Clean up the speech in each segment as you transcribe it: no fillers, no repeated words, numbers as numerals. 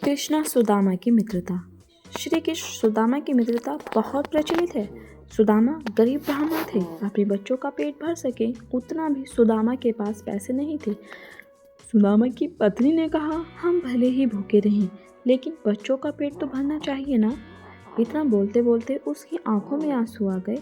कृष्ण सुदामा की मित्रता। श्री कृष्ण सुदामा की मित्रता बहुत प्रचलित है। सुदामा गरीब ब्राह्मण थे। अपने बच्चों का पेट भर सके उतना भी सुदामा के पास पैसे नहीं थे। सुदामा की पत्नी ने कहा, हम भले ही भूखे रहें, लेकिन बच्चों का पेट तो भरना चाहिए ना। इतना बोलते बोलते उसकी आंखों में आंसू आ गए।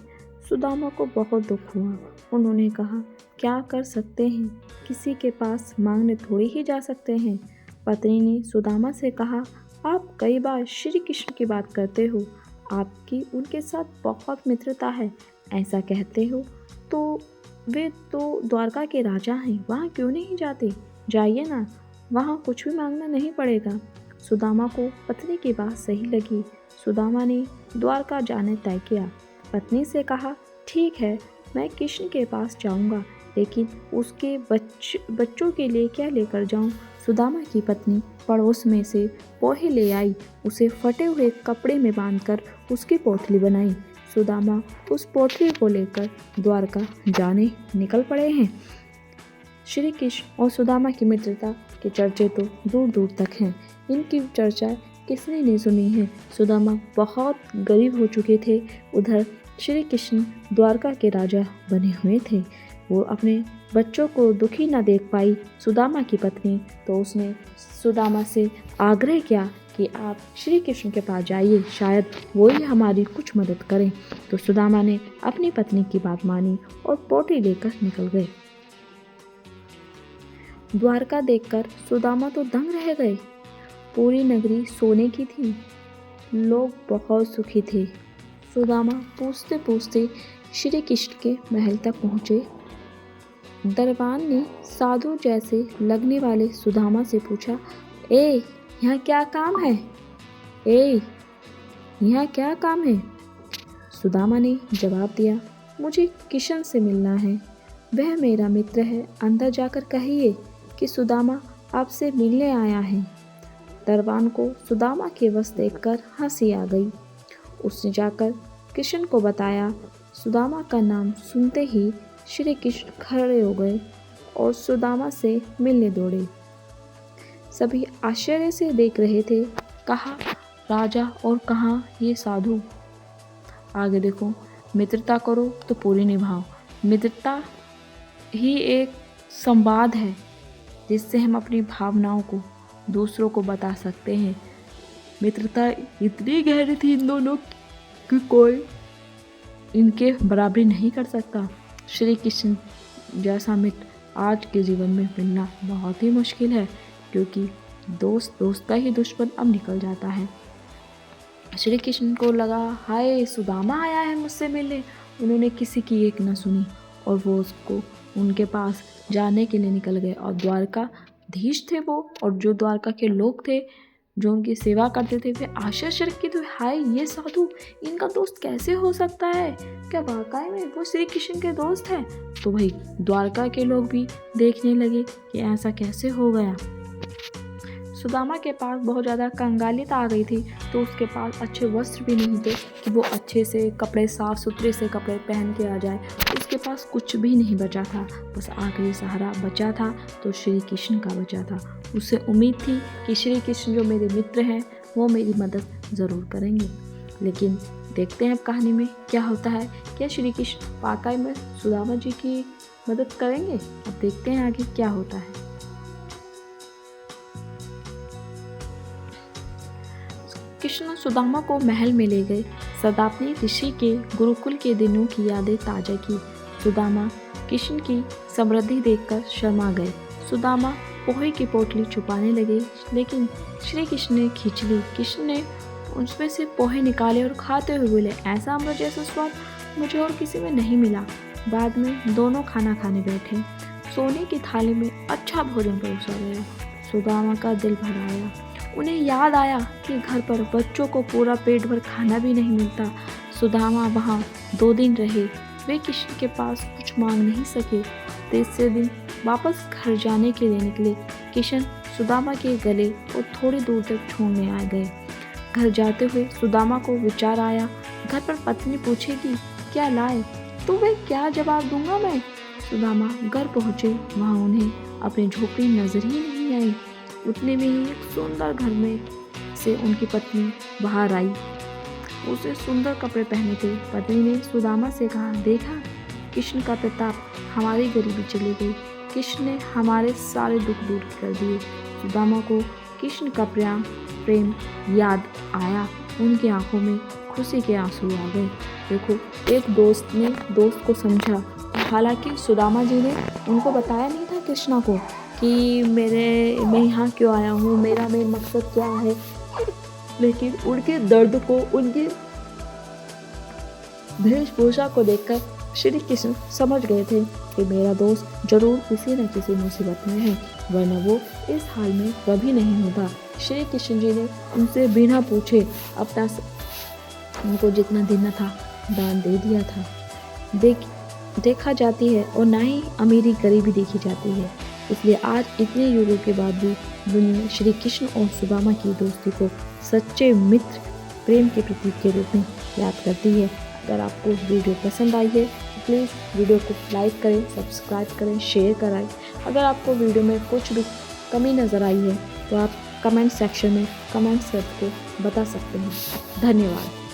सुदामा को बहुत दुख हुआ। उन्होंने कहा, क्या कर सकते हैं, किसी के पास मांगने थोड़ी ही जा सकते हैं। पत्नी ने सुदामा से कहा, आप कई बार श्री कृष्ण की बात करते हो, आपकी उनके साथ बहुत मित्रता है, ऐसा कहते हो, तो वे तो द्वारका के राजा हैं, वहाँ क्यों नहीं जाते? जाइए ना, वहाँ कुछ भी मांगना नहीं पड़ेगा। सुदामा को पत्नी की बात सही लगी। सुदामा ने द्वारका जाने तय किया। पत्नी से कहा, ठीक है, मैं कृष्ण के पास जाऊंगा, लेकिन उसके बच्चों के लिए क्या लेकर जाऊं? सुदामा की पत्नी पड़ोस में से पोहे ले आई, उसे फटे हुए कपड़े में बांधकर उसकी पोटली बनाई। सुदामा उस पोटली को लेकर द्वारका जाने निकल पड़े हैं। श्री कृष्ण और सुदामा की मित्रता के चर्चे तो दूर दूर तक हैं। इनकी चर्चा किसने नहीं सुनी है। सुदामा बहुत गरीब हो चुके थे, उधर श्री कृष्ण द्वारका के राजा बने हुए थे। वो अपने बच्चों को दुखी न देख पाई सुदामा की पत्नी, तो उसने सुदामा से आग्रह किया कि आप श्री कृष्ण के पास जाइए, शायद वो ही हमारी कुछ मदद करें। तो सुदामा ने अपनी पत्नी की बात मानी और पोटली लेकर निकल गए। द्वारका देखकर सुदामा तो दंग रह गए। पूरी नगरी सोने की थी, लोग बहुत सुखी थे। सुदामा पूछते पूछते श्री कृष्ण के महल तक पहुँचे। दरबान ने साधु जैसे लगने वाले सुदामा से पूछा, ए, यहाँ क्या काम है? ए, यहाँ क्या काम है? सुदामा ने जवाब दिया, मुझे कृष्ण से मिलना है, वह मेरा मित्र है, अंदर जाकर कहिए कि सुदामा आपसे मिलने आया है। दरबान को सुदामा के वश देखकर हंसी आ गई। उसने जाकर कृष्ण को बताया। सुदामा का नाम सुनते ही श्री कृष्ण खड़े हो गए और सुदामा से मिलने दौड़े। सभी आश्चर्य से देख रहे थे। कहाँ राजा और कहाँ ये साधु। आगे देखो, मित्रता करो तो पूरी निभाओ। मित्रता ही एक संवाद है जिससे हम अपनी भावनाओं को दूसरों को बता सकते हैं। मित्रता इतनी गहरी थी इन दोनों कि कोई इनके बराबरी नहीं कर सकता। श्री कृष्ण जैसा मित्र आज के जीवन में मिलना बहुत ही मुश्किल है, क्योंकि दोस्त का ही दुश्मन अब निकल जाता है। श्री कृष्ण को लगा, हाय सुदामा आया है मुझसे मिलने। उन्होंने किसी की एक न सुनी और वो उसको उनके पास जाने के लिए निकल गए। और द्वारकाधीश थे वो, और जो द्वारका के लोग थे जो उनकी सेवा करते थे, वे आश्चर्यचकित हुए, हाय ये साधु इनका दोस्त कैसे हो सकता है? क्या वाकई में वो श्री कृष्ण के दोस्त हैं? तो भाई द्वारका के लोग भी देखने लगे कि ऐसा कैसे हो गया। सुदामा के पास बहुत ज़्यादा कंगालियत आ गई थी, तो उसके पास अच्छे वस्त्र भी नहीं थे कि वो अच्छे से कपड़े, साफ सुथरे से कपड़े पहन के आ जाए। उसके पास कुछ भी नहीं बचा था, बस आखिरी सहारा बचा था तो श्री कृष्ण का बचा था। उसे उम्मीद थी कि श्री कृष्ण जो मेरे मित्र हैं वो मेरी मदद ज़रूर करेंगे। लेकिन देखते हैं अब कहानी में क्या होता है। क्या श्री कृष्ण वाकई में सुदामा जी की मदद करेंगे? अब देखते हैं आगे क्या होता है। कृष्ण सुदामा को महल में ले गए। सदापनी ऋषि के गुरुकुल के दिनों की यादें ताज़ा की। सुदामा कृष्ण की समृद्धि देखकर शर्मा गए। सुदामा पोहे की पोटली छुपाने लगे, लेकिन श्री कृष्ण ने खींच ली। कृष्ण ने उसमें से पोहे निकाले और खाते हुए बोले, ऐसा अमृत जैसा स्वाद मुझे और किसी में नहीं मिला। बाद में दोनों खाना खाने बैठे। सोने की थाली में अच्छा भोजन परोसा गया। सुदामा का दिल भर आया। उन्हें याद आया कि घर पर बच्चों को पूरा पेट भर खाना भी नहीं मिलता। सुदामा वहाँ 2 दिन रहे। वे कृष्ण के पास कुछ मांग नहीं सके। तीसरे दिन वापस घर जाने के लिए निकले। कृष्ण सुदामा के गले और थोड़ी दूर तक छोड़ने आ गए। घर जाते हुए सुदामा को विचार आया, घर पर पत्नी पूछेगी क्या लाए, तो वे क्या जवाब दूंगा मैं। सुदामा घर पहुँचे, वहाँ उन्हें अपनी झोपड़ी नजर ही नहीं आई। उतने में ही एक सुंदर घर में से उनकी पत्नी बाहर आई। उसे सुंदर कपड़े पहने थे। पत्नी ने सुदामा से कहा, देखा, कृष्ण का प्रताप, हमारी गरीबी चली गई। कृष्ण ने हमारे सारे दुख दूर कर दिए। सुदामा को कृष्ण का प्रेम याद आया। उनकी आंखों में खुशी के आंसू आ गए। देखो, एक दोस्त ने दोस्त को समझा। हालांकि सुदामा जी ने उनको बताया नहीं था कृष्णा को कि मैं यहाँ क्यों आया हूँ, मेरा मेन मकसद क्या है, लेकिन उनके दर्द को, उनकी वेशभूषा को देखकर श्री कृष्ण समझ गए थे कि मेरा दोस्त जरूर किसी न किसी मुसीबत में है, वरना वो इस हाल में कभी नहीं होता। श्री कृष्ण जी ने उनसे बिना पूछे अपना उनको जितना देना था दान दे दिया था। देखा जाती है और ना ही अमीरी गरीबी देखी जाती है। इसलिए आज इतने युगों के बाद भी दुनिया श्री कृष्ण और सुदामा की दोस्ती को सच्चे मित्र प्रेम के प्रतीक के रूप में याद करती है। अगर आपको वीडियो पसंद आई है तो प्लीज़ वीडियो को लाइक करें, सब्सक्राइब करें, शेयर कराएं। अगर आपको वीडियो में कुछ भी कमी नज़र आई है तो आप कमेंट सेक्शन में कमेंट्स करके बता सकते हैं। धन्यवाद।